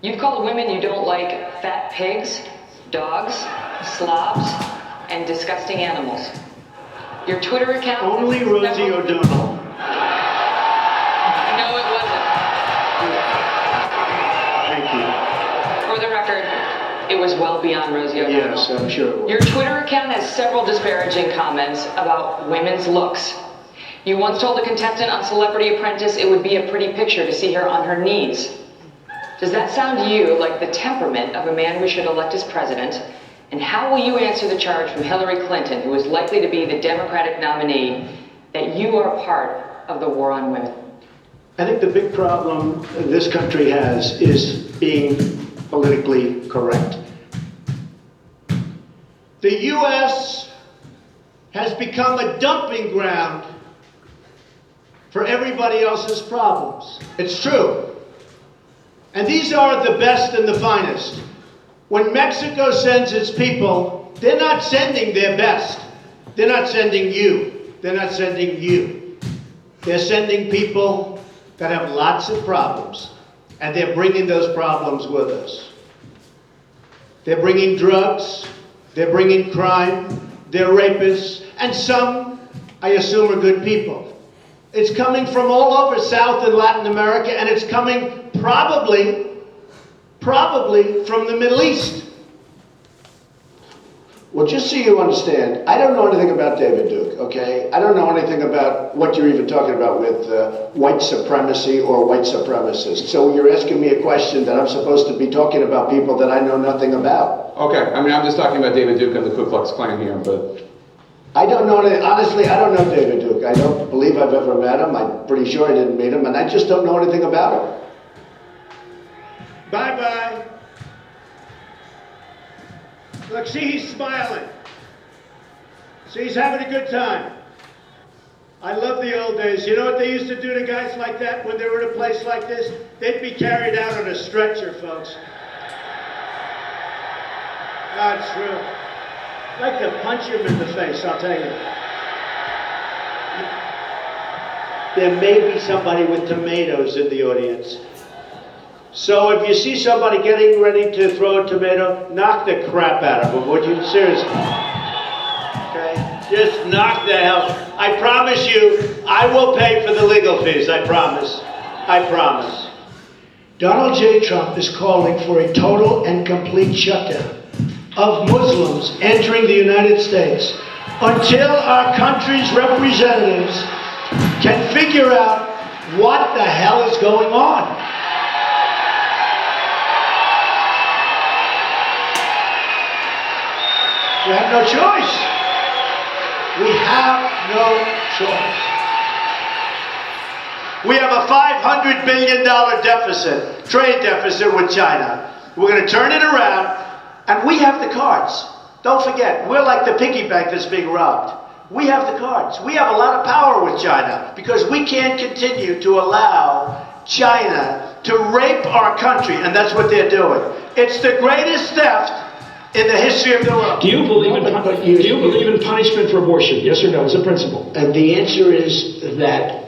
You've called women you don't like fat pigs, dogs, slobs, and disgusting animals. Your Twitter account... Only Rosie O'Donnell. No, it wasn't. Thank you. For the record, it was well beyond Rosie O'Donnell. Yes, I'm sure it was. Your Twitter account has several disparaging comments about women's looks. You once told a contestant on Celebrity Apprentice it would be a pretty picture to see her on her knees. Does that sound to you like the temperament of a man we should elect as president? And how will you answer the charge from Hillary Clinton, who is likely to be the Democratic nominee, that you are part of the war on women? I think the big problem this country has is being politically correct. The U.S. has become a dumping ground for everybody else's problems. It's true. And these are the best and the finest. When Mexico sends its people, they're not sending their best. They're not sending you. They're not sending you. They're sending people that have lots of problems, and they're bringing those problems with us. They're bringing drugs, they're bringing crime, they're rapists, and some, I assume, are good people. It's coming from all over South and Latin America, and it's coming probably from the Middle East. Well, just so you understand, I don't know anything about David Duke, okay? I don't know anything about what you're even talking about with white supremacy or white supremacists. So you're asking me a question that I'm supposed to be talking about people that I know nothing about. Okay, I mean, I'm just talking about David Duke and the Ku Klux Klan here, but... I don't know, honestly, I don't know David Duke. I don't believe I've ever met him. I'm pretty sure I didn't meet him, and I just don't know anything about him. Bye-bye. Look, see, he's smiling. See, he's having a good time. I love the old days. You know what they used to do to guys like that when they were in a place like this? They'd be carried out on a stretcher, folks. That's true. I'd like to punch him in the face, I'll tell you. There may be somebody with tomatoes in the audience. So if you see somebody getting ready to throw a tomato, knock the crap out of them, would you? Seriously. Okay? Just knock the hell. I promise you, I will pay for the legal fees. I promise. I promise. Donald J. Trump is calling for a total and complete shutdown of Muslims entering the United States until our country's representatives can figure out what the hell is going on. We have no choice. We have no choice. We have a $500 billion deficit, trade deficit with China. We're going to turn it around, and we have the cards. Don't forget, we're like the piggy bank that's being robbed. We have the cards. We have a lot of power with China because we can't continue to allow China to rape our country, and that's what they're doing. It's the greatest theft in the history of the world. Do you believe in punishment for abortion? Yes or no, as a principle? And the answer is that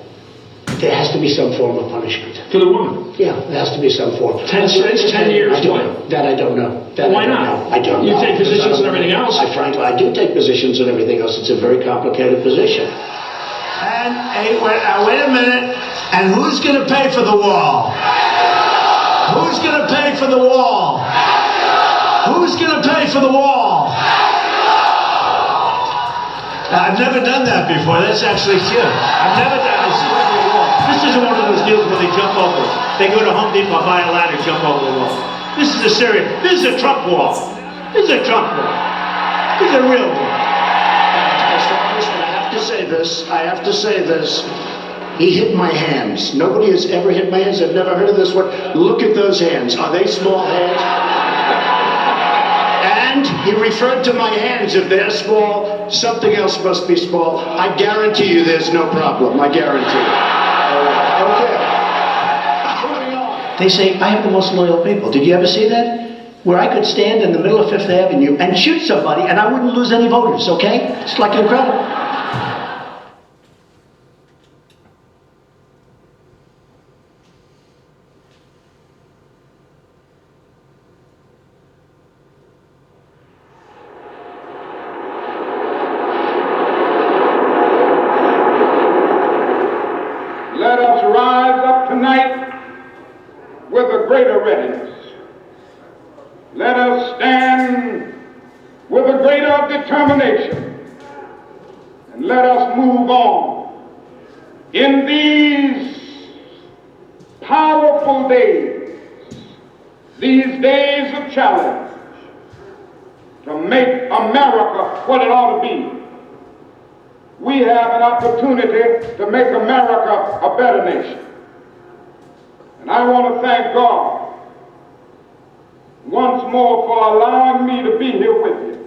there has to be some form of punishment. For the woman? Yeah, there has to be some form. 10 years? I don't know. That I don't know. Why not? I don't know. You take positions and everything else? Frankly, I do take positions and everything else. It's a very complicated position. And, wait a minute. And who's going to pay for the wall? Who's going to pay for the wall? Who's going to pay for the wall? I've never done that before. That's actually cute. I've never done this. This isn't one of those deals where they jump over. They go to Home Depot, buy a ladder, jump over the wall. This is a serious. This is a Trump wall. This is a Trump wall. This is a real wall. I have to say this. I have to say this. He hit my hands. Nobody has ever hit my hands. I've never heard of this one. Look at those hands. Are they small hands? And he referred to my hands. If they're small, something else must be small. I guarantee you there's no problem. I guarantee. Okay. Moving on. They say, I have the most loyal people. Did you ever see that? Where I could stand in the middle of Fifth Avenue and shoot somebody and I wouldn't lose any voters, okay? It's like incredible. Let us rise up tonight with a greater readiness. Let us stand with a greater determination. And let us move on in these powerful days, these days of challenge, to make America what it ought to be. We have an opportunity to make America a better nation. And I want to thank God once more for allowing me to be here with you.